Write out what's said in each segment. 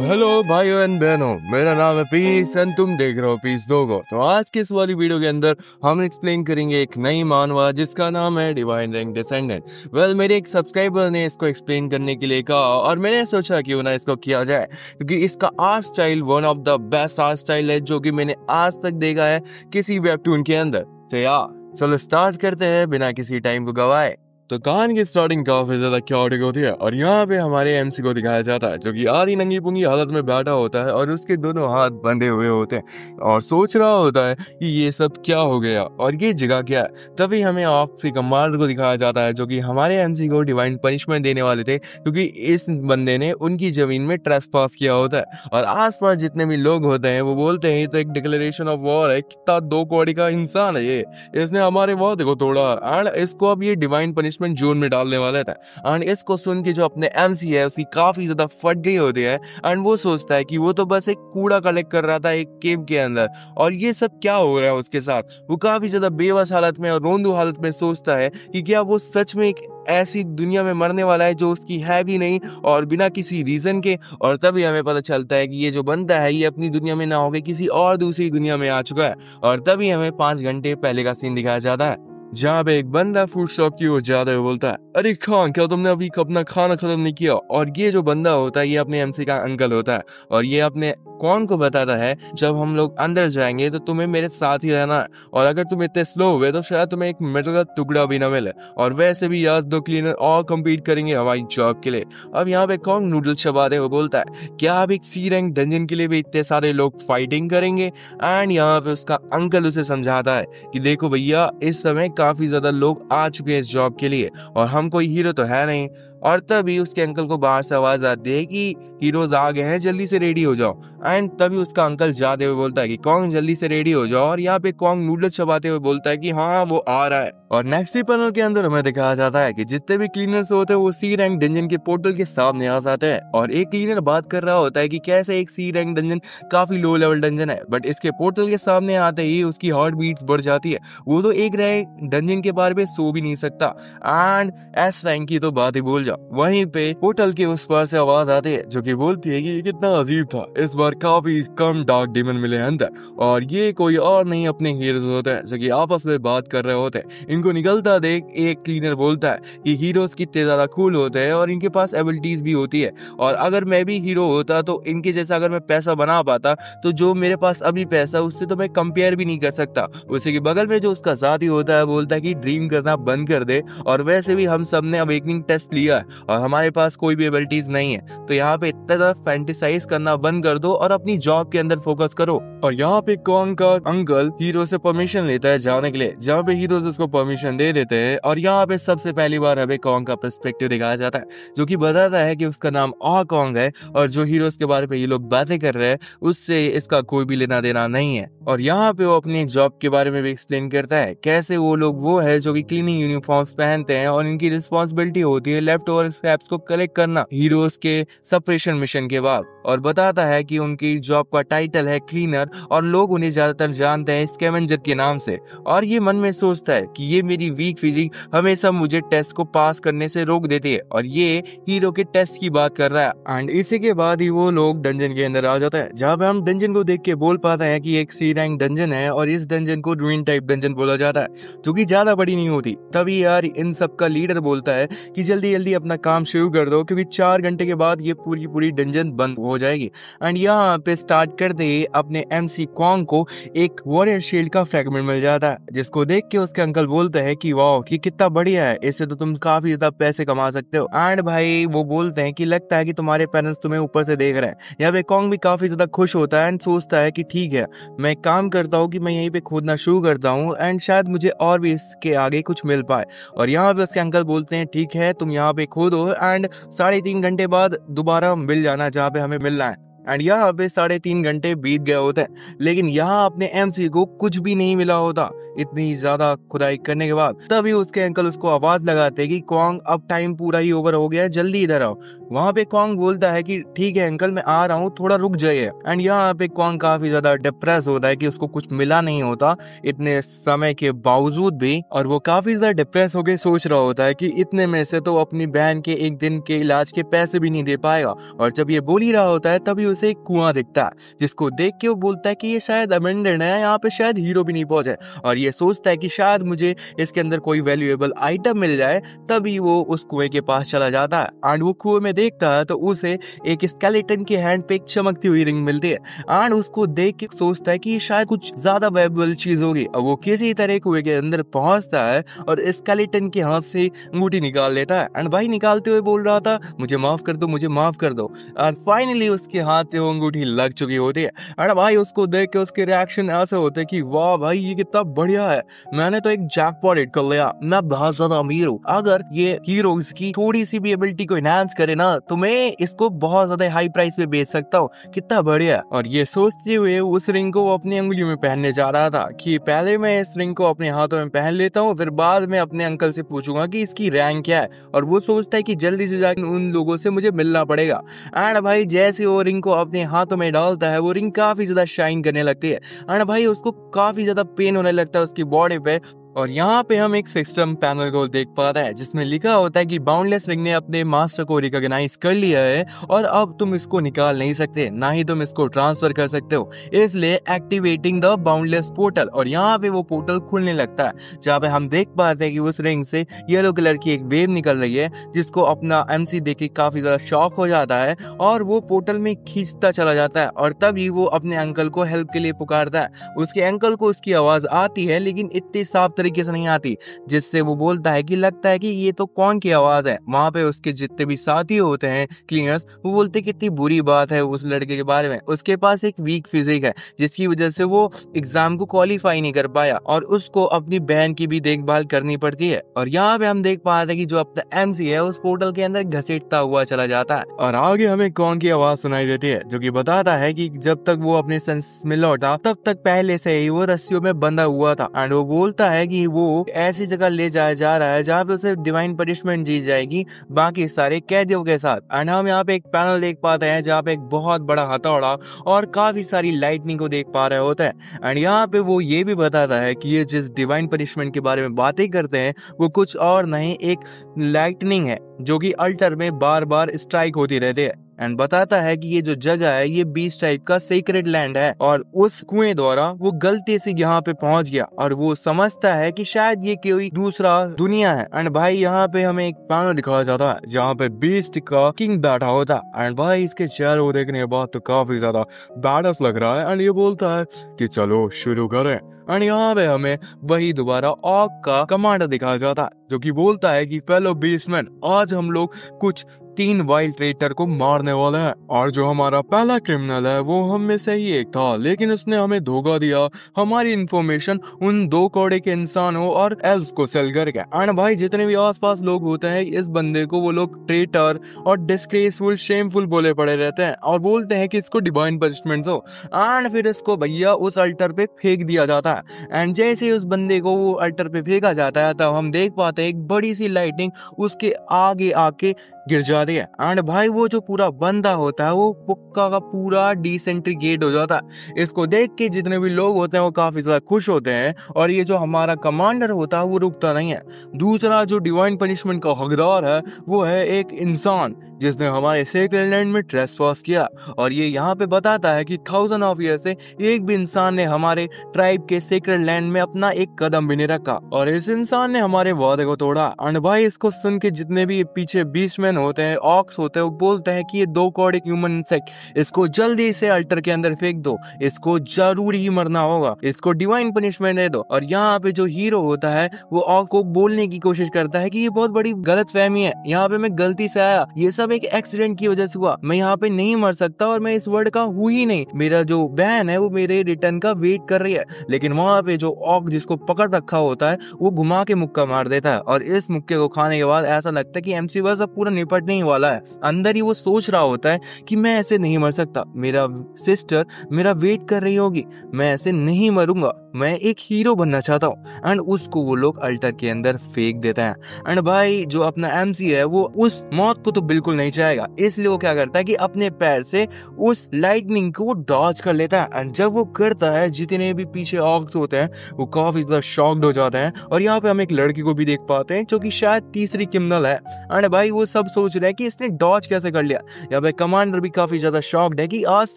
Hello भाइयों and बहनों, मेरा नाम है पीस एंड तुम देख रहे हो पीस दोगो। तो आज के इस वाली वीडियो के अंदर हम एक्सप्लेन करेंगे एक नई मानवा जिसका नाम है डिवाइन रैंक डिसेंडेंट। मेरे एक सब्सक्राइबर ने इसको एक्सप्लेन करने के लिए कहा और मैंने सोचा क्यों ना इसको किया जाए, क्योंकि इसका art style one of the best art style है जो कि मैंने आज तक देखा है किसी वेबटून के अंदर। तो यार चलो स्टार्ट करते हैं बिना किसी टाइम को गवाए। तो कहानी की स्टार्टिंग काफी ज्यादा क्योटिक होती है और यहाँ पे हमारे एमसी को दिखाया जाता है जो कि आधी नंगी पुंगी हालत में बैठा होता है और उसके दोनों हाथ बंधे हुए होते हैं और सोच रहा होता है कि ये सब क्या हो गया और ये जगह क्या है। तभी हमें ऑफिस कमांडर को दिखाया जाता है जो कि हमारे एमसी को डिवाइन पनिशमेंट देने वाले थे, क्योंकि इस बंदे ने उनकी जमीन में ट्रेसपास किया होता है। और आसपास जितने भी लोग होते हैं वो बोलते हैं तो एक डिक्लेरेशन ऑफ वॉर है, कितना 2 कौड़ी का इंसान है ये, इसने हमारे वादे को तोड़ा एंड इसको अब ये डिवाइन पनिशमेंट जोन में डालने वाला था। एंड इसको सुन के जो अपने एमसी है उसकी काफी ज्यादा फट गई होती है एंड वो सोचता है कि वो तो बस एक कूड़ा कलेक्ट कर रहा था एक केव के अंदर और ये सब क्या हो रहा है उसके साथ। वो काफी ज्यादा बेबस हालत में और रोंदू हालत में सोचता है कि क्या वो सच में एक ऐसी दुनिया में मरने वाला है जो उसकी है भी नहीं और बिना किसी रीजन के। और तभी हमें पता चलता है कि ये जो बंदा है ये अपनी दुनिया में ना होकर किसी और दूसरी दुनिया में आ चुका है। और तभी हमें 5 घंटे पहले का सीन दिखाया जाता है जहाँ पे एक बंदा फूड शॉप की ओर जाते हुए बोलता है, अरे खान क्या तुमने अभी अपना खाना खत्म नहीं किया। और ये जो बंदा होता है ये अपने एमसी का अंकल होता है और ये अपने कौन को बताता है, जब हम लोग अंदर जाएंगे तो तुम्हें मेरे साथ ही रहना है और अगर तुम इतने स्लो हुए तो शायद तुम्हें एक मेटल का टुकड़ा भी ना मिले। और वैसे भी आज 2 क्लीनर और कम्पीट करेंगे हमारी जॉब के लिए। अब यहाँ पे कौन नूडल चबाते हुए बोलता है, क्या आप एक सी रैंक डंजन के लिए भी इतने सारे लोग फाइटिंग करेंगे। एंड यहाँ पे उसका अंकल उसे समझाता है कि देखो भैया इस समय काफी ज्यादा लोग आ चुके हैं इस जॉब के लिए और हम कोई हीरो तो है नहीं। और तभी उसके अंकल को बाहर से आवाज आती है कि हीरोज आ गए हैं, जल्दी से रेडी हो जाओ। एंड तभी उसका अंकल जाते हुए बोलता है कि कौन जल्दी से रेडी हो जाओ। और यहाँ पे कौन नूडल्स चबाते हुए बोलता है कि हाँ वो आ रहा है। और नेक्स्ट ही पैनल के अंदर हमें दिखाया जाता है कि जितने भी क्लीनर्स होते हैं वो सी रैंक डंजन के पोर्टल के सामने आ जाते हैं और एक क्लीनर बात कर रहा होता है कि कैसे एक सी रैंक डंजन काफी लो लेवल डंजन है, बट इसके पोर्टल के सामने आते ही उसकी हार्ट बीट्स बढ़ जाती है। वो तो एक रैंक डंजन के बारे में सो भी नहीं सकता एंड एस रैंक की तो बात ही भूल जाओ। वहीं पे पोर्टल के उस पार से आवाज आती है जो कि बोलती है कि ये कितना अजीब था, इस बार काफी कम डार्क डीमन मिले हैं अंदर और ये कोई और नहीं अपने हीरोज होते हैं जो कि आपस में बात कर रहे होते हैं। इनको निकलता देख एक क्लीनर बोलता है कि हीरोज कितने ज्यादा कूल होते हैं और इनके पास एबिलिटीज भी होती है और अगर मैं भी हीरो होता तो इनके जैसा अगर मैं पैसा बना पाता तो जो मेरे पास अभी पैसा उससे तो मैं कंपेयर भी नहीं कर सकता। उसी के बगल में जो उसका साथी होता है बोलता है कि ड्रीम करना बंद कर दे और वैसे भी हम सब ने अवेकनिंग टेस्ट लिया है और हमारे पास कोई भी एबिलिटीज नहीं है, तो यहाँ पे इतना ज्यादा फैंटेसाइज करना बंद कर दो और अपनी जॉब के अंदर फोकस करो। और यहाँ पे कौन का अंकल हीरो से परमिशन लेता है जाने के लिए, जहाँ पे हीरोज उसको परमिशन दे देते हैं और यहाँ पे सबसे पहली बार हमें कौन का पर्सपेक्टिव दिखाया जाता है जो कि बताता है कि उसका नाम कौन है और जो हीरोज के बारे में ये लोग बातें कर रहे हैं उससे इसका कोई भी लेना देना नहीं है। और यहाँ पे वो अपनी जॉब के बारे में भी एक्सप्लेन करता है कैसे वो लोग वो है जो कि क्लीनिंग यूनिफॉर्म्स पहनते हैं और इनकी रिस्पॉन्सिबिलिटी होती है लेफ्ट ओवर स्क्रैप्स को कलेक्ट करना हीरोज के सेपरेशन मिशन के बाद। और बताता है कि उनकी जॉब का टाइटल है क्लीनर और लोग उन्हें ज्यादातर जानते हैं स्कैवेंजर के नाम से। और ये मन में सोचता है कि ये मेरी वीक फिजिक हमेशा मुझे टेस्ट को पास करने से रोक देती है और ये हीरो के टेस्ट की बात कर रहा है। एंड इसी के बाद ही वो लोग डंजन के अंदर आ जाता है जहाँ पे हम डंजन को देख के बोल पाते हैं कि एक सी रैंक डंजन है और इस डंजन को रूइन टाइप डंजन बोला जाता है जो कि ज्यादा बड़ी नहीं होती। तभी यार इन सब का लीडर बोलता है कि जल्दी जल्दी अपना काम शुरू कर दो क्योंकि 4 घंटे के बाद ये पूरी डंजन बंद हो जाएगी। एंड यहाँ पे स्टार्ट कर दे अपने एमसी कॉन्ग को एक वॉरियर शील्ड का फ्रैगमेंट मिल जाता है जिसको देख के उसके अंकल बोलते हैं कि वाह ये कितना बढ़िया है, इससे तो तुम काफी ज्यादा पैसे कमा सकते हो। एंड भाई वो बोलते हैं कि लगता है कि तुम्हारे पेरेंट्स तुम्हें ऊपर से देख रहे हैं। यहाँ पे कॉन्ग भी काफी ज्यादा खुश होता है एंड सोचता है कि ठीक है मैं काम करता हूँ कि मैं यहीं पे खोदना शुरू करता हूँ एंड शायद मुझे और भी इसके आगे कुछ मिल पाए। और यहाँ पे उसके अंकल बोलते हैं ठीक है तुम यहाँ पे खोदो एंड 3.5 घंटे बाद दोबारा मिल जाना जहाँ पे हमें मिलना है। एंड यहाँ पे 3.5 घंटे बीत गए होते हैं लेकिन यहाँ अपने एमसी को कुछ भी नहीं मिला होता इतनी ज्यादा खुदाई करने के बाद। तभी उसके अंकल उसको आवाज लगाते हैं कि कॉन्ग अब टाइम पूरा ही ओवर हो गया है, जल्दी इधर आओ। वहाँ पे कॉन्ग बोलता है कि ठीक है अंकल मैं आ रहा हूँ, थोड़ा रुक जाइए। एंड यहाँ पे कॉन्ग काफी ज्यादा डिप्रेस होता है कि उसको कुछ मिला नहीं होता इतने समय के बावजूद भी, और वो काफी ज्यादा डिप्रेस होकर सोच रहा होता है कि इतने में से तो अपनी बहन के एक दिन के इलाज के पैसे भी नहीं दे पाएगा। और जब ये बोल ही रहा होता है तभी उसे एक कुआं दिखता है, जिसको देख के वो बोलता है कि ये शायद अबेंडन है, यहाँ पे शायद हीरो भी नहीं पहुंचे। और ये सोचता है कि शायद मुझे इसके अंदर कोई वैल्यूएबल आइटम मिल जाए, तभी वो उस कुएं के पास चला जाता है। एंड वो कुएं में देखता है तो उसे एक स्केलेटन के हैंड पे एक चमकती हुई रिंग मिलती है। एंड उसको देख के सोचता है कि शायद कुछ ज्यादा वैल्यूएबल चीज होगी। और वो किसी तरह कुएं के अंदर पहुंचता है और स्केलेटन के हाथ से अंगूठी निकाल लेता है। एंड भाई निकालते हुए बोल रहा था मुझे माफ कर दो, मुझे माफ कर दो। और फाइनली उसके हाथ से वो अंगूठी लग चुकी होती है। एंड भाई उसको देख के उसके रिएक्शन ऐसे होते हैं कि वाह भाई ये कितना बढ़िया है, मैंने तो एक जैकपॉट हिट कर लिया, मैं बहुत ज्यादा अमीर हूँ। अगर ये हीरो इसकी थोड़ी सी भी एबिलिटी को एनहांस करे ना तो मैं इसको बहुत ज्यादा हाई प्राइस पे बेच सकता हूँ, कितना बढ़िया। और ये सोचते हुए उस रिंग को वो अपनी अंगुलियों में पहनने जा रहा था कि पहले मैं इस रिंग को अपने हाथों में पहन लेता हूँ, फिर बाद में अपने अंकल से पूछूंगा कि इसकी रैंक क्या है। और वो सोचता है कि जल्दी से जाकर उन लोगों से मुझे मिलना पड़ेगा। एंड भाई जैसे वो रिंग को अपने हाथों में डालता है वो रिंग काफी ज्यादा शाइन करने लगती है। एंड भाई उसको काफी ज्यादा पेन होने लगता है उसकी बॉडी पे। और यहाँ पे हम एक सिस्टम पैनल को देख पा रहे हैं जिसमें लिखा होता है कि बाउंडलेस रिंग ने अपने मास्टर को रिकॉग्नाइज कर लिया है और अब तुम इसको निकाल नहीं सकते, ना ही तुम इसको ट्रांसफर कर सकते हो, इसलिए एक्टिवेटिंग द बाउंडलेस पोर्टल। और यहाँ पे वो पोर्टल खुलने लगता है जहाँ पे हम देख पाते हैं कि उस रिंग से येलो कलर की एक वेव निकल रही है, जिसको अपना MC देख के काफी ज्यादा शॉक हो जाता है और वो पोर्टल में खींचता चला जाता है। और तभी वो अपने अंकल को हेल्प के लिए पुकारता है। उसके अंकल को उसकी आवाज आती है लेकिन इतनी साफ तरीके से नहीं आती, जिससे वो बोलता है कि लगता है कि ये तो कौन की आवाज है। वहां पे उसके जितने भी साथी होते हैं क्लीनर्स, वो बोलते कितनी बुरी बात है उस लड़के के बारे में, उसके पास एक वीक फिजिक है जिसकी वजह से वो एग्जाम को क्वालिफाई नहीं कर पाया और उसको अपनी बहन की भी देखभाल करनी पड़ती है। और यहाँ पे हम देख पाते हैं कि जो अपना MC है उस पोर्टल के अंदर घसीटता हुआ चला जाता है। और आगे हमें कौन की आवाज सुनाई देती है जो कि बताता है कि जब तक वो अपने सेंस में लौटा तब तक पहले से ही वो रस्सियों में बंधा हुआ था। एंड वो बोलता है कि वो ऐसी जगह ले जाया जा रहा है जहाँ पे उसे डिवाइन पनिशमेंट दी जाएगी बाकी सारे कैदियों के साथ। एंड हम यहाँ पे एक पैनल देख पाते हैं जहाँ पे एक बहुत बड़ा हथौड़ा और काफी सारी लाइटनिंग को देख पा रहे होते हैं। एंड यहाँ पे वो ये भी बताता है कि ये जिस डिवाइन पनिशमेंट के बारे में बातें करते हैं वो कुछ और नहीं एक लाइटनिंग है जो कि अल्टर में बार बार स्ट्राइक होती रहती है। एंड बताता है कि ये जो जगह है ये बीच टाइप का सीक्रेट लैंड है और उस कुएं द्वारा वो गलती से यहाँ पे पहुंच गया और वो समझता है कि शायद ये कोई दूसरा दुनिया है। एंड भाई यहाँ पे हमें एक पैनल दिखाया जाता है जहाँ पे बीस्ट का किंग बैठा होता है। एंड भाई इसके चेहरे को देखने के बाद तो काफी ज्यादा बैडस लग रहा है। एंड ये बोलता है कि चलो शुरू करें। एंड यहाँ पे हमें वही दोबारा ऑक का कमांडर दिखाया जाता है जो कि बोलता है कि फेलो बीस्टमैन, आज हम लोग कुछ 3 वाइल्ड ट्रेटर को मारने वाले हैं और जो हमारा पहला क्रिमिनल है वो हम में से ही एक था, लेकिन उसने हमें धोखा दिया, हमारी इंफॉर्मेशन उन 2 कौड़े के इंसानों और एल्फ को सेल करके। एंड भाई जितने भी आसपास लोग होते हैं इस बंदे को वो लोग ट्रेटर और डिस्ग्रेसफुल शेमफुल बोले पड़े रहते हैं और बोलते हैं कि इसको डिवाइन पनिशमेंट दो। एंड फिर इसको भैया उस अल्टर पे फेंक दिया जाता है। एंड जैसे ही उस बंदे को वो अल्टर पे फेंका जाता है तब हम देख पाते हैं एक बड़ी सी लाइटिंग उसके आगे आके गिर जाती है। एंड भाई वो जो पूरा बंदा होता है वो पुक्का का पूरा डिसेंट्रीगेट हो जाता है। इसको देख के जितने भी लोग होते हैं वो काफी ज्यादा खुश होते हैं और ये जो हमारा कमांडर होता है वो रुकता नहीं है। दूसरा जो डिवाइन पनिशमेंट का हकदार है वो है एक इंसान जिसने हमारे सीक्रेट लैंड में ट्रेसपास किया और ये यहाँ पे बताता है कि 1000 ऑफ ईयर से एक भी इंसान ने हमारे ट्राइब के सीक्रेट लैंड में अपना एक कदम भी नहीं रखा और इस इंसान ने हमारे वादे को तोड़ा। एंड भाई इसको सुन के जितने भी पीछे बीस्टमैन होते हैं, ऑक्स होते हैं, वो बोलते हैं कि ये 2 कौड़े ह्यूमन इंसेक्ट, इसको जल्दी से अल्टर के अंदर फेंक दो, इसको जरूरी ही मरना होगा, इसको डिवाइन पनिशमेंट दे दो। और यहाँ पे जो हीरो होता है वो ऑक्स को बोलने की कोशिश करता है कि ये बहुत बड़ी गलतफहमी है, यहाँ पे मैं गलती से आया, ये सब एक एक्सीडेंट की वजह से हुआ, मैं यहाँ पे नहीं मर सकता और मैं इस वर्ल्ड का हूँ ही नहीं, मेरा जो बहन है वो मेरे रिटर्न का वेट कर रही है। लेकिन वहाँ पे जो ऑक जिसको पकड़ रखा होता है वो घुमा के मुक्का मार देता है और इस मुक्के को खाने के बाद ऐसा लगता है कि MC बस अब पूरा निपटने ही वाला है। अंदर ही वो सोच रहा होता है कि मैं ऐसे नहीं मर सकता, मेरा सिस्टर मेरा वेट कर रही होगी, मैं ऐसे नहीं मरूंगा। मैं एक हीरो बनना चाहता हूँ, एंड उसको वो लोग अल्टर के अंदर फेंक देते हैं। एंड भाई जो अपना एमसी है वो उस मौत को तो बिल्कुल नहीं चाहेगा, इसलिए वो क्या करता है कि अपने पैर से उस लाइटनिंग को डॉज कर लेता है। एंड जब वो करता है, जितने भी पीछे ऑक्स होते हैं वो काफी ज्यादा शॉक्ड हो जाते हैं। और यहाँ पे हम एक लड़की को भी देख पाते हैं जो कि शायद तीसरी क्रिमिनल है। एंड भाई वो सब सोच रहे हैं कि इसने डॉज कैसे कर लिया। यहाँ पे कमांडर भी काफी ज्यादा शॉक्ड है कि आज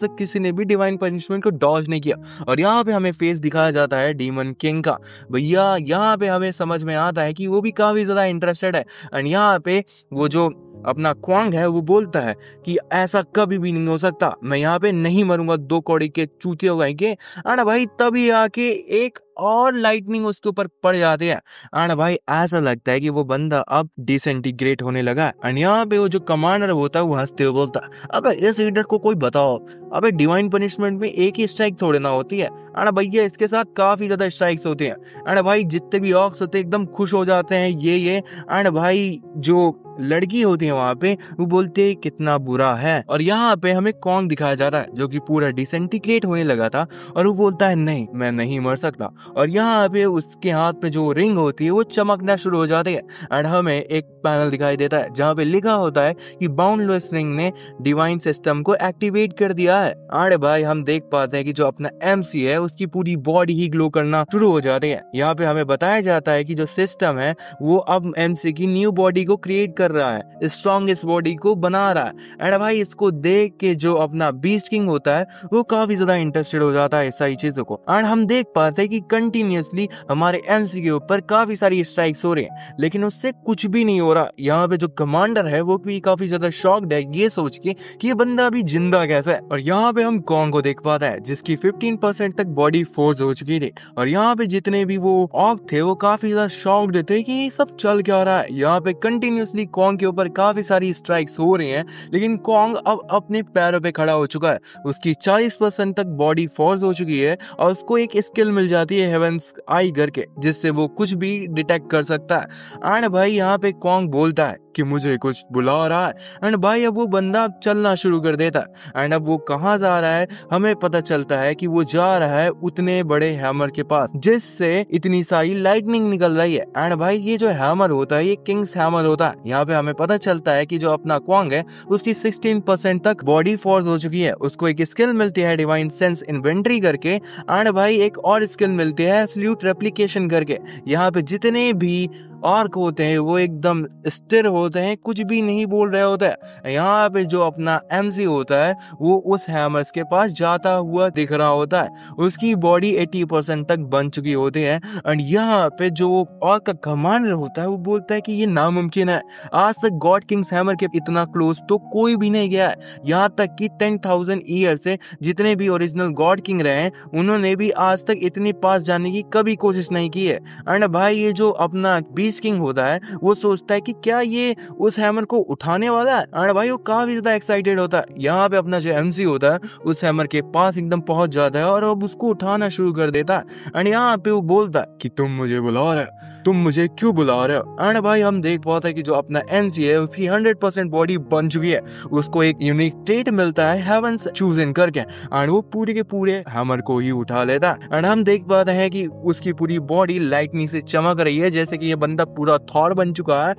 तक किसी ने भी डिवाइन पनिशमेंट को डॉज नहीं किया। और यहाँ पे हमें फेस दिखाया जाता है डीमन किंग का। भैया यहाँ पे हमें समझ में आता है कि वो भी काफी ज्यादा इंटरेस्टेड है। एंड यहाँ पे वो जो अपना क्वांग है वो बोलता है कि ऐसा कभी भी नहीं हो सकता, मैं यहाँ पे नहीं मरूंगा 2 कौड़ी के चूतिए उगाई के। एंड भाई तभी आके एक और लाइटनिंग उसके ऊपर पड़ जाती है। एंड भाई ऐसा लगता है कि वो बंदा अब डिसइंटीग्रेट होने लगा। एंड यहाँ पे वो जो कमांडर होता है वो हंसते हुए बोलता है, अबे इस लीडर को कोई बताओ, अबे डिवाइन पनिशमेंट में एक ही स्ट्राइक थोड़े ना होती है। एंड भैया इसके साथ काफी ज्यादा स्ट्राइक्स होती हैं। एंड भाई जितने भी ऑक्स होते हैं एकदम खुश हो जाते हैं ये। एंड भाई जो लड़की होती है वहां पे वो बोलते हैं कितना बुरा है। और यहाँ पे हमें कॉन्ग दिखाया जाता है जो कि पूरा डिसइंटीग्रेट होने लगा था, और वो बोलता है नहीं मैं नहीं मर सकता। और यहाँ पे उसके हाथ पे जो रिंग होती है वो चमकना शुरू हो जाती है। एंड हमें एक पैनल दिखाई देता है जहाँ पे लिखा होता है कि बाउंडलेस रिंग ने डिवाइन सिस्टम को एक्टिवेट कर दिया है। अरे भाई हम देख पाते हैं कि जो अपना एमसी है उसकी पूरी बॉडी ही ग्लो करना शुरू हो जाती है। यहाँ पे हमें बताया जाता है कि जो सिस्टम है वो अब एमसी की न्यू बॉडी को क्रिएट कर रहा है, स्ट्रॉन्गेस्ट बॉडी को बना रहा है। एंड भाई इसको देख के जो अपना बीस्ट किंग होता है वो काफी ज्यादा इंटरेस्टेड हो जाता है इस सारी चीजों को। एंड हम देख पाते हैं कि कंटिन्यूअसली हमारे एमसी के ऊपर काफी सारी स्ट्राइक्स हो रही हैं, लेकिन उससे कुछ भी नहीं हो रहा। यहाँ पे जो कमांडर है वो भी काफी ज्यादा शॉक्ड है ये सोच के कि ये बंदा अभी जिंदा कैसा है। और यहाँ पे हम कॉन्ग को देख पाते हैं जिसकी 15% तक बॉडी फोर्स हो चुकी थी। और यहाँ पे जितने भी वो ऑक थे वो काफी ज्यादा शॉक्ड थे कि ये सब चल क्या रहा है। यहाँ पे कंटिन्यूअसली कॉन्ग के ऊपर काफी सारी स्ट्राइक्स हो रही हैं, लेकिन कॉन्ग अब अपने पैरों पे खड़ा हो चुका है। उसकी 40% तक बॉडी फोर्स हो चुकी है और उसको एक स्किल मिल जाती है हेवेंस आई करके, जिससे वो कुछ भी डिटेक्ट कर सकता है। एंड भाई यहाँ पे कॉन्ग बोलता है कि मुझे कुछ बुला रहा है। एंड भाई अब वो बंदा चलना शुरू कर देता है। एंड अब वो कहाँ जा रहा है हमें पता चलता है कि वो जा रहा है उतने बड़े हैमर के पास जिससे इतनी सारी लाइटनिंग निकल रही है। एंड भाई ये जो हैमर होता है ये किंग्स हैमर होता है। यहाँ पे हमें पता चलता है कि जो अपना क्वांग है उसकी 16% तक बॉडी फोर्स हो चुकी है। उसको एक स्किल मिलती है डिवाइन सेंस इन्वेंट्री करके। एंड भाई एक और स्किल मिलती है एब्सोल्यूट रेप्लिकेशन करके। यहाँ पे जितने भी आर्क होते हैं वो एकदम स्थिर होते हैं, कुछ भी नहीं बोल रहे होते हैं। यहाँ पे जो अपना एमसी होता है वो उस हैमर्स के पास जाता हुआ दिख रहा होता है। उसकी बॉडी 80% तक बन चुकी होती है। और यहाँ पे जो आर्क का कमांडर होता है वो बोलता है कि ये नामुमकिन है, आज तक गॉड किंग्स हैमर के इतना क्लोज तो कोई भी नहीं गया है। यहाँ तक कि 10,000 ईयर से जितने भी ओरिजिनल गॉड किंग रहे हैं उन्होंने भी आज तक इतने पास जाने की कभी कोशिश नहीं की है। एंड भाई ये जो अपना किंग होता है वो सोचता है कि क्या ये उस हैमर को उठाने वाला है। और भाई वो काफी ज्यादा एक्साइटेड होता है। यहाँ पे अपना जो एमसी होता है उस हैमर के पास एकदम पहुंच जाता है और अब उसको उठाना शुरू कर देता है। और यहाँ पे वो बोलता है कि तुम मुझे बुला रहे हो, तुम मुझे क्यों बुला रहे हो। और भाई हम देख पाते हैं कि जो अपना एमसी है उसकी 100% बॉडी बन चुकी है। उसको एक यूनिक ट्रेट मिलता है हेवेंस चूजन करके और वो पूरे के पूरे हैमर को ही उठा लेता है। और हम देख पाते हैं कि उसकी पूरी बॉडी लाइटनिंग से चमक रही है जैसे कि ये बंदा पूरा थॉर बन चुका है।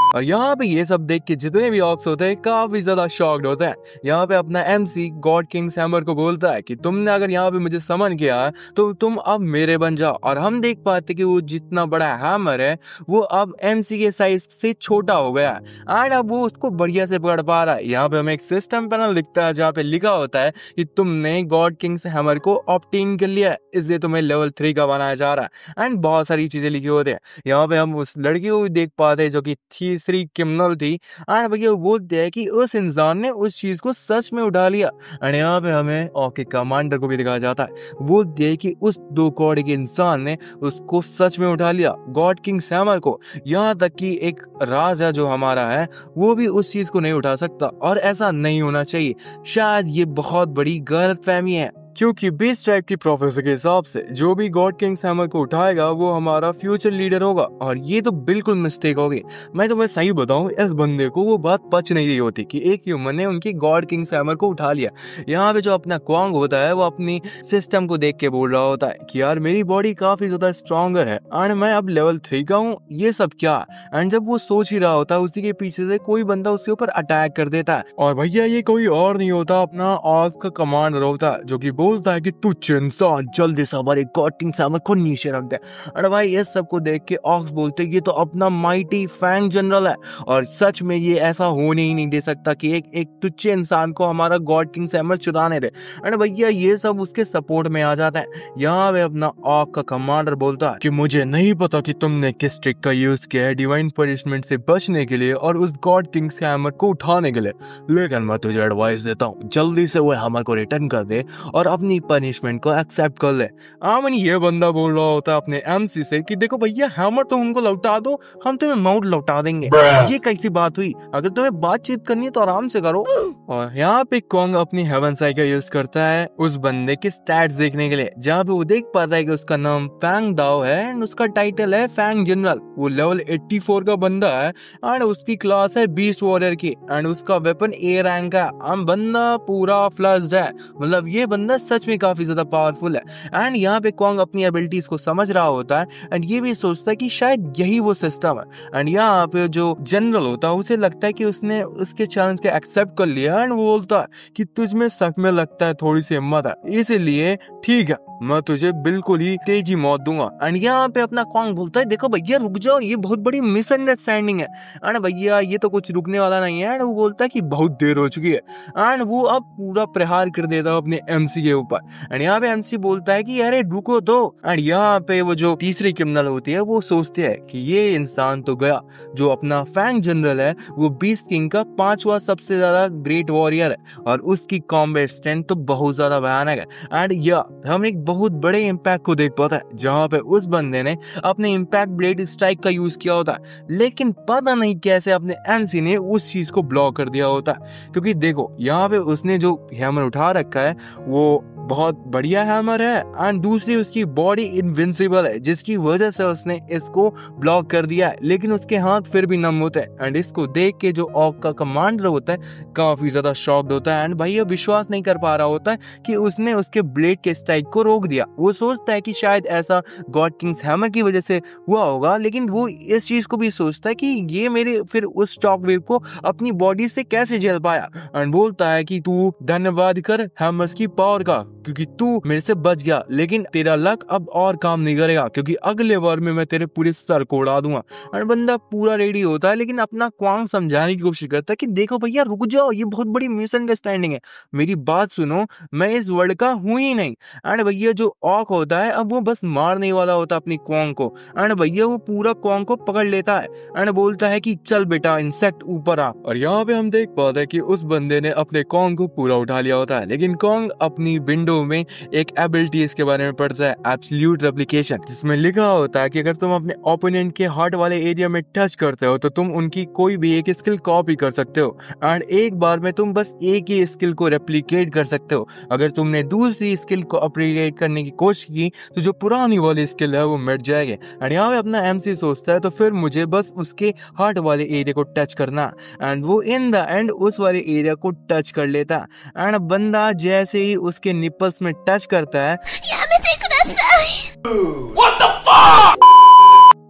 और यहाँ पे ये सब देख के जितने भी ऑक्स होते हैं काफी ज्यादा शॉक्ड होते हैं। यहाँ पे अपना एमसी गॉड किंग्स हैमर को बोलता है कि तुमने अगर यहाँ पे मुझे समन किया तो तुम अब मेरे बन जाओ। और हम देख पाते कि वो जितना बड़ा हैमर है वो अब एमसी के साइज से छोटा हो गया है एंड अब वो उसको बढ़िया से पकड़ पा रहा है। यहाँ पे हमें एक सिस्टम पैनल दिखता है जहाँ पे लिखा होता है कि तुमने गॉड किंग्स हैमर को ऑब्टेन कर लिया है, इसलिए तुम्हें लेवल 3 का बनाया जा रहा है। एंड बहुत सारी चीजें लिखी होती है। यहाँ पे हम उस लड़की को भी देख पाते हैं जो कि तीसरी क्रिमिनल थी। एंड भैया वो बोलते हैं कि उस इंसान ने उस चीज को सच में उठा लिया। एंड यहाँ पे हमें ओके कमांडर को भी दिखाया जाता है। बोलते हैं कि उस 2 कौड़ी के इंसान ने उसको सच में उठा लिया, गॉड किंग्स हैमर को। यहाँ तक कि एक राजा जो हमारा है वो भी उस चीज को नहीं उठा सकता और ऐसा नहीं होना चाहिए। शायद ये बहुत बड़ी गलतफहमी है क्योंकि बीस्ट टाइप की प्रोफेसर के हिसाब से जो भी गॉड किंग्स हैमर को उठाएगा वो हमारा फ्यूचर लीडर होगा, और ये तो बिल्कुल मिस्टेक होगी। मैं तुम्हें सही बताऊं, इस बंदे को वो बात पच नहीं रही होती कि एक ह्यूमन ने उनकी गॉड किंग्स हैमर को उठा लिया। यहाँ पे जो अपना क्वांग होता है वो अपनी सिस्टम को देख के बोल रहा होता है कि यार मेरी बॉडी काफी ज्यादा स्ट्रॉन्गर है एंड मैं अब लेवल 3 का हूँ, ये सब क्या। एंड जब वो सोच ही रहा होता है उसी के पीछे से कोई बंदा उसके ऊपर अटैक कर देता है, और भैया ये कोई और नहीं होता अपना ऑक्स का कमांडर होता है, जो कि बोलता है कि तू इंसान जल्दी से हमारे गॉड किंग्स हैमर को नीचे रख दे। अरे भाई ये सब को देख के ऑक्स बोलते ये तो अपना माइटी फैंग जनरल है, और सच में ये ऐसा होने ही नहीं दे सकता कि एक तुच्छ इंसान को हमारा गॉड किंग्स हैमर चुराने दे। अरे भैया ये सब उसके सपोर्ट में आ जाता है। यहाँ पे अपना ऑक का कमांडर बोलता है कि मुझे नहीं पता कि तुमने किस ट्रिक का यूज किया है डिवाइन पनिशमेंट से बचने के लिए और उस गॉड किंग्स हैमर को उठाने के लिए, लेकिन मैं तुझे एडवाइस देता हूँ जल्दी से वो हैमर को रिटर्न कर दे और अपनी पनिशमेंट को एक्सेप्ट कर ले। आमन ये बंदा बोल रहा होता है अपने एमसी से कि देखो भैया हैमर तो उनको लौटा दो, हम तुम्हें माउंट लौटा देंगे। ये कैसी बात हुई? अगर तुम्हें बातचीत करनी है तो आराम से करो। और यहाँ पे कॉन्ग अपनी हेवन साई का यूज करता है उस बंदे के स्टैट्स देखने के लिए, जहाँ पे वो देख पाता है कि उसका नाम फैंग दाओ है एंड उसका टाइटल है फैंग जनरल। वो लेवल 84 का बंदा है एंड उसकी क्लास है बीस्ट वॉरियर की एंड उसका वेपन ए रैंक है। हम बंदा पूरा फ्लश्ड है, मतलब ये बंदा सच में काफी ज्यादा पावरफुल है। एंड यहाँ पे कॉन्ग अपनी एबिलिटीज को समझ रहा होता है एंड ये भी सोचता है कि शायद यही वो सिस्टम है। एंड यहाँ पे जो जनरल होता है उसे लगता है कि उसने उसके चैलेंज को एक्सेप्ट कर लिया एंड वो बोलता है कि तुझ में सच में लगता है थोड़ी सी हिम्मत है, इसीलिए ठीक है मैं तुझे बिल्कुल ही तेजी मौत दूंगा। एंड यहाँ पे अपना कॉन्ग बोलता है देखो भैया रुक जाओ, ये बहुत बड़ी मिसअंडरस्टैंडिंग है एंड भैया ये तो कुछ रुकने वाला नहीं है। एंड वो बोलता है कि बहुत देर हो चुकी है एंड वो अब पूरा प्रहार कर देता है अपने एमसी के ऊपर। एंड यहाँ पे एमसी बोलता है कि अरे रुको तो। एंड यहाँ पे वो जो तीसरी क्रिमिनल होती है वो सोचते है कि ये इंसान तो गया, जो अपना फैंग जनरल है वो बीस्ट किंग का 5वां सबसे ज्यादा ग्रेट वॉरियर है और उसकी कॉम्बैट स्ट्रेंथ तो बहुत ज्यादा भयानक है। एंड या हम एक बहुत बड़े इम्पैक्ट को देख पाता है जहां पे उस बंदे ने अपने इम्पैक्ट ब्लेड स्ट्राइक का यूज किया होता है, लेकिन पता नहीं कैसे अपने एमसी ने उस चीज को ब्लॉक कर दिया होता है। क्योंकि देखो यहाँ पे उसने जो हैमर उठा रखा है वो बहुत बढ़िया हैमर है एंड दूसरी उसकी बॉडी इनविंसिबल है, जिसकी वजह से उसने इसको ब्लॉक कर दिया है, लेकिन उसके हाथ फिर भी नम होते हैं। एंड इसको देख के जो ऑक का कमांडर होता है काफी ज्यादा शॉक्ड होता है एंड भैया विश्वास नहीं कर पा रहा होता है कि उसने उसके ब्लेड के स्ट्राइक को रोक दिया। वो सोचता है कि शायद ऐसा गॉड किंग्स हैमर की वजह से हुआ होगा, लेकिन वो इस चीज को भी सोचता है कि ये मेरे फिर उस शॉक वेव को अपनी बॉडी से कैसे झेल पाया। एंड बोलता है कि तू धन्यवाद कर हैमर्स की पावर का, क्योंकि तू मेरे से बच गया, लेकिन तेरा लक अब और काम नहीं करेगा क्योंकि अगले वार में मैं तेरे पूरे सर को उड़ा दूंगा। और बंदा पूरा रेडी होता है, लेकिन अपना क्वांग समझाने की कोशिश करता है कि देखो भैया रुक जाओ, ये बहुत बड़ी मिसअंडरस्टैंडिंग है, मेरी बात सुनो, मैं इस वर्ल्ड का हूं ही नहीं। एंड भैया जो ऑक होता है अब वो बस मारने वाला होता है अपनी क्वांग को। एंड भैया वो पूरा क्वांग को पकड़ लेता है एंड बोलता है कि चल बेटा इंसेक्ट ऊपर आ। और यहाँ पे हम देख पाते हैं कि उस बंदे ने अपने क्वांग को पूरा उठा लिया होता है, लेकिन क्वांग अपनी विंडो में एक एबिलिटी इसके बारे में पढ़ता है, एब्सोल्यूट रेप्लिकेशन, जिसमें लिखा होता है कि अगर तुम अपने ओपोनेंट के हार्ट वाले एरिया में टच करते हो तो तुम उनकी कोई भी एक स्किल कॉपी कर सकते हो एंड एक बार में तुम बस एक ही स्किल को रेप्लिकेट कर सकते हो। अगर तुमने दूसरी स्किल को अपग्रेड करने की कोशिश की तो जो पुरानी वाली स्किल है वो मिट जाएगी। एंड यहाँ पे अपना एमसी सोचता है तो फिर मुझे बस उसके हार्ट वाले एरिया को टच करना, एंड वो इन द एंड उस वाले एरिया को टच कर लेता। एंड बंदा जैसे ही उसके निपल्स में टच करता है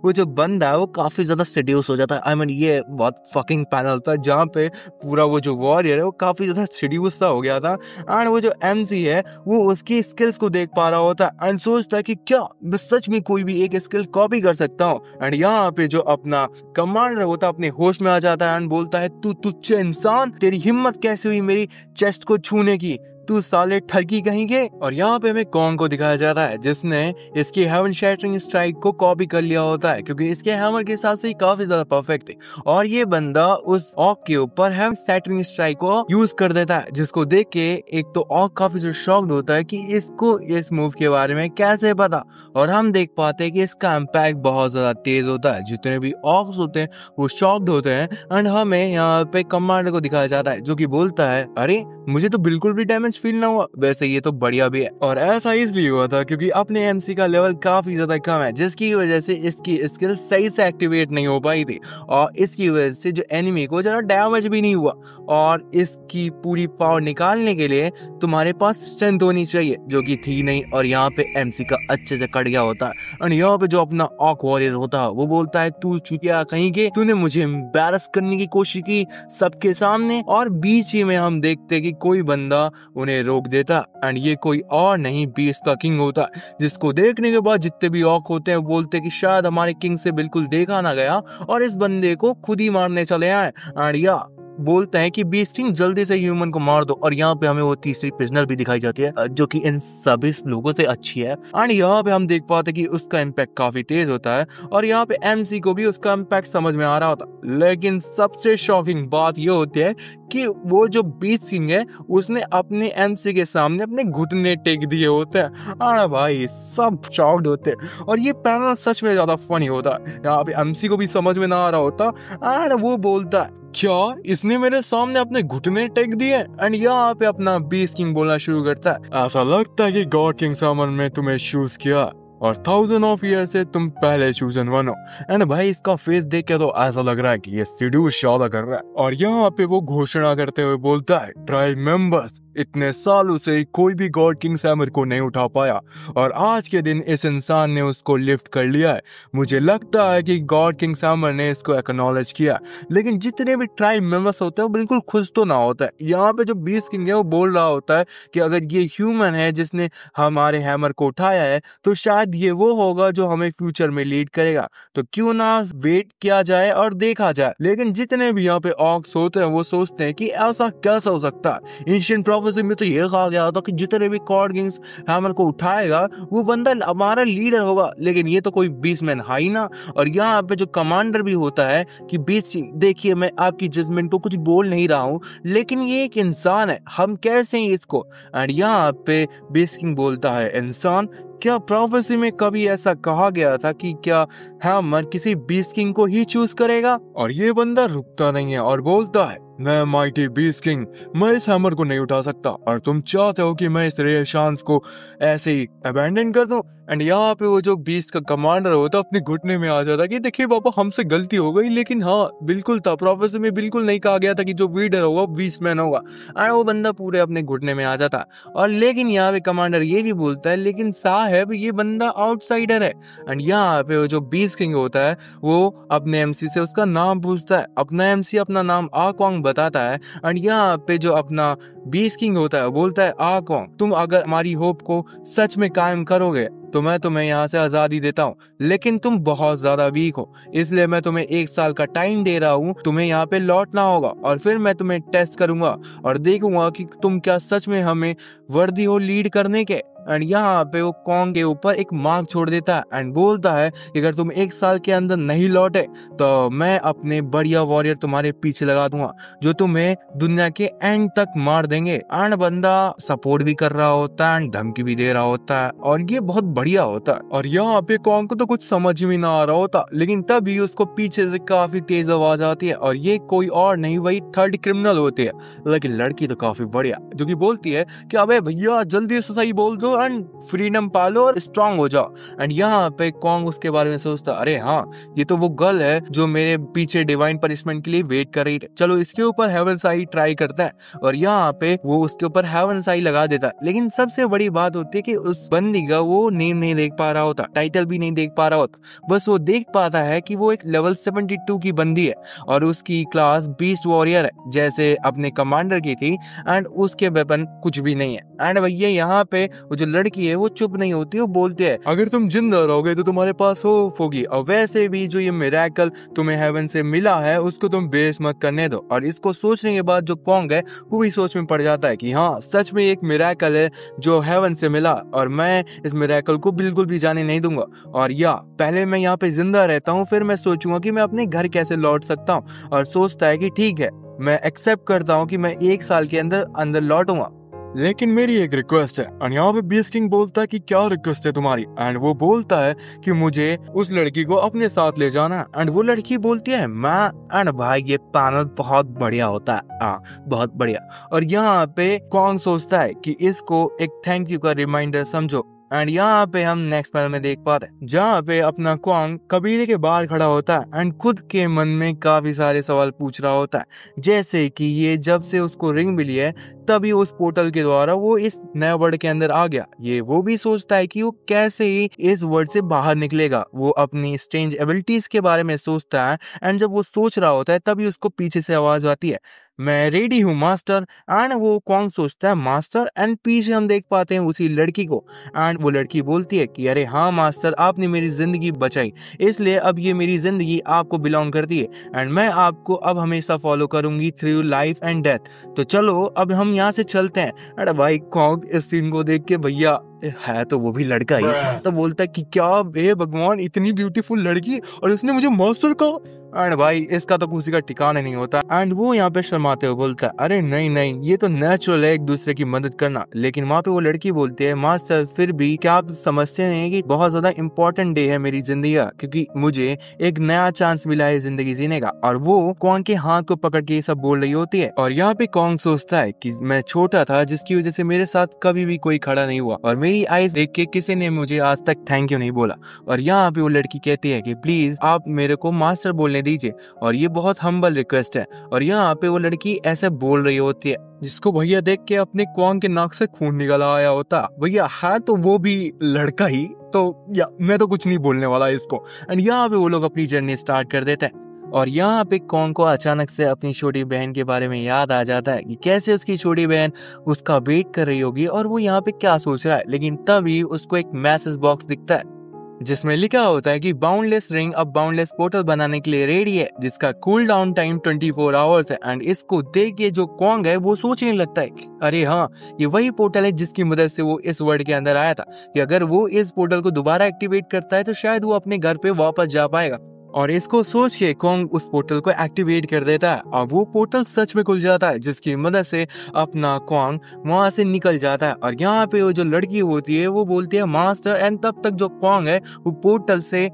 वो जो बंदा है वो काफी ज्यादा सेड्यूस हो जाता है। आई मीन ये बहुत फकिंग पैनल था जहाँ पे पूरा वो जो वॉरियर है वो काफी ज्यादा सेड्यूस सा हो गया था। एंड वो जो एमसी है वो उसकी स्किल्स को देख पा रहा होता है एंड सोचता है कि क्या मैं सच में कोई भी एक स्किल कॉपी कर सकता हूँ। एंड यहाँ पे जो अपना कमांडर होता है अपने होश में आ जाता है एंड बोलता है तू तुच्छ इंसान, तेरी हिम्मत कैसे हुई मेरी चेस्ट को छूने की, तू साले ठगी कहेंगे। और यहाँ पे हमें कॉन्ग को दिखाया जाता है जिसने इसकी हेवन शैटरिंग स्ट्राइक को कॉपी कर लिया होता है, क्योंकि इसके हैमर के हिसाब से ही काफी ज्यादा परफेक्ट थे। और ये बंदा उस ऑक के ऊपर हेवन शैटरिंग स्ट्राइक को यूज कर देता है, जिसको देख के एक तो ऑक काफी ज्यादा शॉक्ड होता है कि इसको इस मूव के बारे में कैसे पता। और हम देख पाते हैं कि इसका इम्पैक्ट बहुत ज्यादा तेज होता है, जितने भी ऑक्स होते हैं वो शॉक्ड होते हैं। एंड हमें यहाँ पे कमांडर को दिखाया जाता है जो कि बोलता है अरे मुझे तो बिल्कुल भी डैमेज फील ना हुआ, वैसे ये तो बढ़िया भी है। और ऐसा इसलिए हुआ था क्योंकि अपने एमसी का लेवल काफी ज्यादा कम है, जिसकी वजह से इसकी स्किल सही से एक्टिवेट नहीं हो पाई थी, और इसकी वजह से जो एनिमी को ज्यादा डैमेज भी नहीं हुआ। और इसकी पूरी पावर निकालने के लिए तुम्हारे पास स्ट्रेंथ होनी चाहिए, जो कि थी नहीं, और यहाँ पे एमसी का अच्छे से कट गया होता है। और यहाँ पे जो अपना ऑक वॉरियर होता है वो बोलता है तू चुतिया कहीं के, तूने मुझे एम्बैरस करने की कोशिश की सबके सामने। और बीच ही में हम देखते कि कोई बंदा उन्हें रोक देता, एंड ये कोई और नहीं बीस्ट का किंग होता, जिसको देखने के बाद जितने भी ऑक होते हैं बोलते कि शायद हमारे किंग से बिल्कुल देखा ना गया और इस बंदे को खुद ही मारने चले आए। एंड या बोलते हैं कि बीस्ट किंग जल्दी से ह्यूमन को मार दो। और यहाँ पे हमें वो तीसरी प्रिजनर भी दिखाई जाती है, जो कि इन सभी लोगों से अच्छी है। एंड यहाँ पे हम देख पाते कि उसका इम्पैक्ट काफी तेज होता है, और यहाँ पे एमसी को भी उसका इम्पैक्ट समझ में आ रहा होता। लेकिन सबसे शॉकिंग बात ये होती है कि वो जो बीस्ट किंग है उसने अपने एमसी के सामने अपने घुटने टेक दिए होते हैं। अरे भाई सब शॉक्ड होते हैं, और ये पैनल सच में ज्यादा फनी होता है। यहाँ पे एमसी को भी समझ में ना आ रहा होता, एंड वो बोलता है क्या इसने मेरे सामने अपने घुटने टेक दिए। एंड यहाँ पे अपना बीस्ट किंग बोलना शुरू करता है, ऐसा लगता है कि गॉड किंग सामन में तुम्हें चूज किया और 1000 ऑफ ईयर से तुम पहले चूजन वन हो। एंड भाई इसका फेस देख के तो ऐसा लग रहा है कि ये सीड्यूस ज्यादा कर रहा है। और यहाँ पे वो घोषणा करते हुए बोलता है, ट्राइब मेंबर्स, इतने सालों से कोई भी गॉड किंग सैमर को नहीं उठा पाया, और आज के दिन इस इंसान ने उसको लिफ्ट कर लिया है। मुझे लगता है कि गॉड किंग सैमर ने इसको एक्नॉलेज किया, लेकिन जितने भी ट्राइब मेंबर्स होते हैं वो बिल्कुल खुश तो ना होता है। यहाँ पे जो बीस्ट किंग है वो बोल रहा होता है कि अगर ये ह्यूमन है जिसने हमारे हैमर को उठाया है तो शायद ये वो होगा जो हमें फ्यूचर में लीड करेगा, तो क्यों ना वेट किया जाए और देखा जाए। लेकिन जितने भी यहाँ पे ऑक्स होते हैं वो सोचते हैं कि ऐसा कैसा हो सकता है। एंशिएंट प्रोफेसी में तो ये कहा गया था कि जितने भी गॉड किंग्स हैमर को उठाएगा वो बंदा हमारा लीडर होगा, लेकिन ये तो कोई बीस्टमैन है ही ना। और यहाँ पे जो कमांडर भी होता है कि बीस्ट देखिए मैं आपकी जजमेंट को कुछ बोल नहीं रहा हूँ, लेकिन ये एक इंसान है, हम कैसे हैं इसको। एंड यहाँ पे बीस्ट किंग बोलता है, इंसान, क्या प्रोफेसी में कभी ऐसा कहा गया था कि क्या हैमर किसी बीस्ट किंग को ही चूज करेगा। और ये बंदा रुकता नहीं है और बोलता है, मैं माइटी बीस्ट किंग, मैं इस हैमर को नहीं उठा सकता, और तुम चाहते हो कि मैं इस रेयर चांस को ऐसे ही अबैंडन कर दूं। एंड यहाँ पे वो जो बीस्ट का कमांडर होता अपने घुटने में आ जाता कि देखिए पापा हमसे गलती हो गई, लेकिन हाँ बिल्कुल था, प्रोफेसी में बिल्कुल नहीं कहा गया था कि जो लीडर होगा बीस्टमैन होगा। और वो बंदा पूरे अपने घुटने में आ जाता। और लेकिन यहाँ पे कमांडर ये भी बोलता है, लेकिन साहब ये बंदा आउटसाइडर है। एंड यहाँ पे वो जो बीस्ट किंग होता है वो अपने एमसी से उसका नाम पूछता है, अपना एमसी अपना नाम आक्वांग बताता है। एंड यहाँ पे जो अपना बीस्ट किंग होता है बोलता है, आक्वांग, तुम अगर हमारी होप को सच में कायम करोगे तो मैं तुम्हें यहाँ से आजादी देता हूँ, लेकिन तुम बहुत ज्यादा वीक हो, इसलिए मैं तुम्हें 1 साल का टाइम दे रहा हूँ, तुम्हें यहाँ पे लौटना होगा, और फिर मैं तुम्हें टेस्ट करूंगा और देखूंगा कि तुम क्या सच में हमें वर्दी हो लीड करने के। एंड यहाँ पे वो कॉन्ग के ऊपर एक मार्क छोड़ देता है एंड बोलता है कि अगर तुम 1 साल के अंदर नहीं लौटे तो मैं अपने बढ़िया वॉरियर तुम्हारे पीछे लगा दूंगा, जो तुम्हें दुनिया के एंड तक मार देंगे। एंड बंदा सपोर्ट भी कर रहा होता है एंड धमकी भी दे रहा होता है, और ये बहुत बढ़िया होता है। और यहाँ पे कॉन्ग को तो कुछ समझ में ना आ रहा होता, लेकिन तभी उसको पीछे से काफी तेज आवाज आती है, और ये कोई और नहीं वही थर्ड क्रिमिनल होती है। लेकिन लड़की तो काफी बढ़िया, जो कि बोलती है कि अबे भैया जल्दी से सही बोल दो एंड फ्रीडम पालो और स्ट्रांग हो जाओ। एंड यहाँ पे कॉन्ग उसके बारे में सोचता, अरे हाँ ये तो वो गर्ल है जो मेरे पीछे डिवाइन पनिशमेंट के लिए वेट कर रही है, चलो इसके ऊपर हेवंस आई ट्राई करता है। और यहाँ पे वो उसके ऊपर हेवंस आई लगा देता है। लेकिन सबसे बड़ी बात होती है कि उस बंदी का वो नेम नहीं देख पा रहा होता, टाइटल भी नहीं देख पा रहा होता, बस वो देख पाता है कि वो एक लेवल 72 की बंदी है और उसकी क्लास बीस्ट वॉरियर है जैसे अपने कमांडर की थी, एंड उसके वेपन कुछ भी नहीं है। एंड भैया यहाँ पे वो जो लड़की है वो चुप नहीं होती, वो बोलती है, अगर तुम जिंदा रहोगे तो तुम्हारे पास होप होगी, और वैसे भी जो ये मिरेकल तुम्हें हेवन से मिला है उसको तुम वेस्ट मत करने दो। और इसको सोचने के बाद जो कॉन्ग है वो भी सोच में पड़ जाता है कि हाँ सच में एक मिरेकल है जो हेवन से मिला, और मैं इस मिरेकल को बिल्कुल भी जाने नहीं दूंगा। और या पहले मैं यहाँ पे जिंदा रहता हूँ, फिर मैं सोचूंगा कि मैं अपने घर कैसे लौट सकता हूँ। और सोचता है कि ठीक है मैं एक्सेप्ट करता हूँ कि मैं 1 साल के अंदर लौटूंगा। लेकिन मेरी एक रिक्वेस्ट है। एंड यहाँ पे बीस्ट किंग बोलता है कि क्या रिक्वेस्ट है तुम्हारी? एंड वो बोलता है कि मुझे उस लड़की को अपने साथ ले जाना है। एंड वो लड़की बोलती है मैं। एंड भाई ये पैनल बहुत बढ़िया होता है, बहुत बढ़िया। और यहाँ पे कॉन्ग सोचता है कि इसको एक थैंक यू का रिमाइंडर समझो। एंड यहाँ पे हम नेक्स्ट पैनल में देख पाते हैं जहाँ पे अपना कॉन्ग कबीले के बाहर खड़ा होता है एंड खुद के मन में काफी सारे सवाल पूछ रहा होता है, जैसे कि ये जब से उसको रिंग मिली है तभी उस पोर्टल के द्वारा वो इस नए वर्ल्ड के अंदर आ गया। ये वो भी सोचता है कि वो कैसे ही इस वर्ल्ड से बाहर निकलेगा। वो अपनी स्ट्रेंज एबिलिटीज के बारे में सोचता है एंड जब वो सोच रहा होता है तभी उसको पीछे से आवाज आती है, मैं रेडी हूँ मास्टर। एंड वो कॉन्ग सोचता है मास्टर, एंड पीछे हम देख पाते हैं उसी लड़की को। एंड वो लड़की बोलती है कि अरे हाँ मास्टर, आपने मेरी जिंदगी बचाई, इसलिए अब ये मेरी जिंदगी आपको बिलोंग करती है एंड मैं आपको अब हमेशा फॉलो करूंगी थ्रू लाइफ एंड डेथ। तो चलो अब हम यहाँ से चलते हैं। अरे भाई कॉन्ग इस सीन को देख के भैया है तो वो भी लड़का ही, तो बोलता है कि क्या बे भगवान, इतनी ब्यूटीफुल लड़की और उसने मुझे मास्टर कहा। एंड भाई इसका तो किसी का ठिकाना नहीं होता। एंड वो यहाँ पे शर्माते हुए बोलता है अरे नहीं नहीं, ये तो नेचुरल है एक दूसरे की मदद करना। लेकिन वहाँ पे वो लड़की बोलती है मास्टर फिर भी क्या आप समझते हैं कि बहुत ज्यादा इंपॉर्टेंट डे है मेरी जिंदगी का, क्योंकि मुझे एक नया चांस मिला है जिंदगी जीने का। और वो कॉन्ग के हाथ को पकड़ के ये सब बोल रही होती है। और यहाँ पे कॉन्ग सोचता है कि मैं छोटा था जिसकी वजह से मेरे साथ कभी भी कोई खड़ा नहीं हुआ और मेरी आईज देख के किसी ने मुझे आज तक थैंक यू नहीं बोला। और यहाँ पे वो लड़की कहती है कि प्लीज आप मेरे को मास्टर बोलने दीजिए, और ये बहुत हम्बल रिक्वेस्ट है। और यहाँ पे वो लड़की ऐसे बोल रही होती है जिसको भैया देख के अपने कॉन्ग के नाक से खून निकल आया होता। भैया है तो वो भी लड़का ही, तो या मैं तो कुछ नहीं बोलने वाला इसको। एंड यहाँ पे वो लोग अपनी जर्नी स्टार्ट कर देते हैं। और यहाँ पे कॉन्ग को अचानक से अपनी छोटी बहन के बारे में याद आ जाता है कि कैसे उसकी छोटी बहन उसका वेट कर रही होगी और वो यहाँ पे क्या सोच रहा है। लेकिन तभी उसको एक मैसेज बॉक्स दिखता है जिसमें लिखा होता है कि बाउंडलेस रिंग अब बाउंडलेस पोर्टल बनाने के लिए रेडी है, जिसका कूल डाउन टाइम 24 आवर्स है। एंड इसको देख के जो कॉन्ग है वो सोचने लगता है कि अरे हाँ, ये वही पोर्टल है जिसकी मदद से वो इस वर्ल्ड के अंदर आया था, कि अगर वो इस पोर्टल को दोबारा एक्टिवेट करता है तो शायद वो अपने घर पे वापस जा पाएगा। और इसको सोच के कॉन्ग उस पोर्टल को एक्टिवेट कर देता है और वो पोर्टल सच में खुल जाता है, जिसकी मदद से अपना कॉन्ग वहां से निकल जाता है। और यहाँ पे वो जो लड़की होती है वो बोलती है मास्टर। एंड तब तक जो कॉन्ग है वो पोर्टल से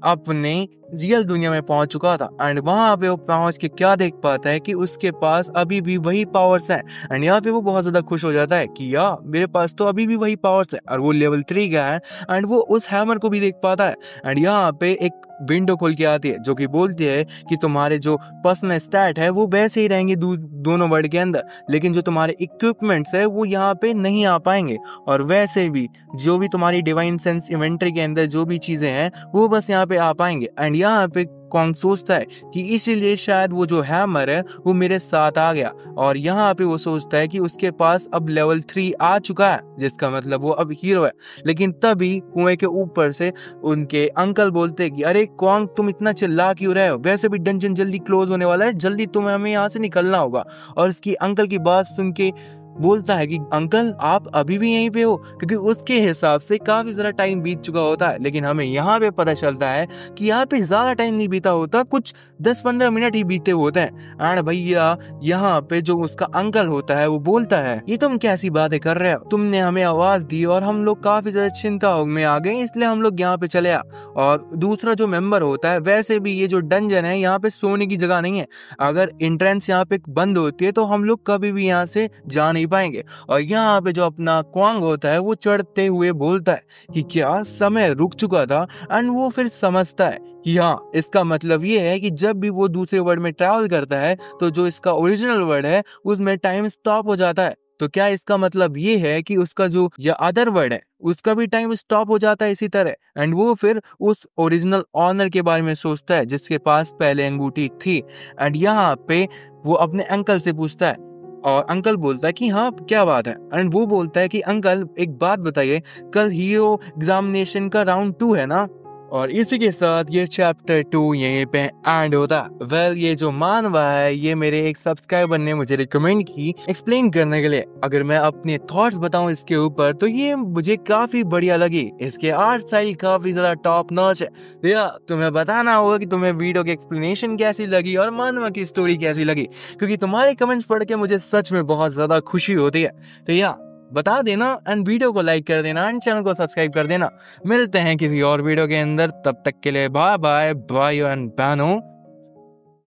अपने रियल दुनिया में पहुंच चुका था। एंड वहां पे वो पहुंच के क्या देख पाता है कि उसके पास अभी भी वही पावर्स हैं। एंड यहाँ पे वो बहुत ज्यादा खुश हो जाता है कि यार मेरे पास तो अभी भी वही पावर्स है, और वो लेवल 3 का है। एंड वो उस हैमर को भी देख पाता है। एंड यहाँ पे एक विंडो खोल के आती है जो कि बोलती है कि तुम्हारे जो पर्सनल स्टैट है वो वैसे ही रहेंगे दोनों वर्ड के अंदर, लेकिन जो तुम्हारे इक्विपमेंट्स है वो यहाँ पे नहीं आ पाएंगे। और वैसे भी जो भी तुम्हारी डिवाइन सेंस इन्वेंटरी के अंदर जो भी चीजें हैं वो बस यहाँ पे आ पाएंगे। एंड यहाँ पे कॉन्ग सोचता है कि इसीलिए शायद वो जो हैमर है वो मेरे साथ आ गया। और यहाँ पे वो सोचता है कि उसके पास अब लेवल 3 आ चुका है, जिसका मतलब वो अब हीरो है। लेकिन तभी कुएं के ऊपर से उनके अंकल बोलते हैं कि अरे कॉन्ग तुम इतना चिल्ला क्यों रहे हो, वैसे भी डंजन जल्दी क्लोज होने वाला है, जल्दी तुम्हें हमें यहाँ से निकलना होगा। और उसकी अंकल की बात सुन के बोलता है कि अंकल आप अभी भी यहीं पे हो, क्योंकि उसके हिसाब से काफी ज्यादा टाइम बीत चुका होता है। लेकिन हमें यहाँ पे पता चलता है कि यहाँ पे ज्यादा टाइम नहीं बीता होता, कुछ 10-15 मिनट ही बीते होते हैं। एंड भैया यहाँ पे जो उसका अंकल होता है वो बोलता है ये तुम कैसी बातें कर रहे हो, तुमने हमें आवाज दी और हम लोग काफी ज्यादा चिंता में आ गए, इसलिए हम लोग यहाँ पे चले आ। और दूसरा जो मेंबर होता है, वैसे भी ये जो डंजन है यहाँ पे सोने की जगह नहीं है, अगर एंट्रेंस यहाँ पे बंद होती है तो हम लोग कभी भी यहाँ से जा नहीं पाएंगे। और यहाँ पे जो अपना क्वांग होता है वो चढ़ते हुए बोलता है कि क्या समय रुक चुका था। एंड वो फिर समझता है कि हाँ, इसका मतलब ये है कि जब भी वो दूसरे वर्ल्ड में ट्रैवल करता है तो जो इसका ओरिजिनल वर्ल्ड है उसमें टाइम स्टॉप हो जाता है। तो क्या इसका मतलब ये है कि उसका जो या अदर वर्ड है उसका भी टाइम स्टॉप हो जाता है इसी तरह। एंड वो फिर उस ओरिजिनल ऑनर के बारे में सोचता है जिसके पास पहले अंगूठी थी। एंड यहाँ पे वो अपने अंकल से पूछता है और अंकल बोलता है कि हाँ क्या बात है। एंड वो बोलता है कि अंकल एक बात बताइए, कल हीरो एग्जामिनेशन का राउंड 2 है ना। और इसी के साथ ये चैप्टर 2 यहीं पे एंड होता। वेल ये जो मानवा है ये मेरे एक सब्सक्राइबर ने मुझे रिकमेंड की एक्सप्लेन करने के लिए। अगर मैं अपने थॉट्स बताऊं इसके ऊपर तो ये मुझे काफी बढ़िया लगी। इसके आर्ट स्टाइल काफी ज्यादा टॉप नॉच है। भैया तुम्हें बताना होगा कि तुम्हें वीडियो की एक्सप्लेनेशन कैसी लगी और मानवा की स्टोरी कैसी लगी, क्योंकि तुम्हारे कमेंट्स पढ़ के मुझे सच में बहुत ज्यादा खुशी होती है। तो या बता देना एंड वीडियो को लाइक कर देना एंड चैनल को सब्सक्राइब कर देना। मिलते हैं किसी और वीडियो के अंदर, तब तक के लिए बाय बाय बाय एंड बहनों।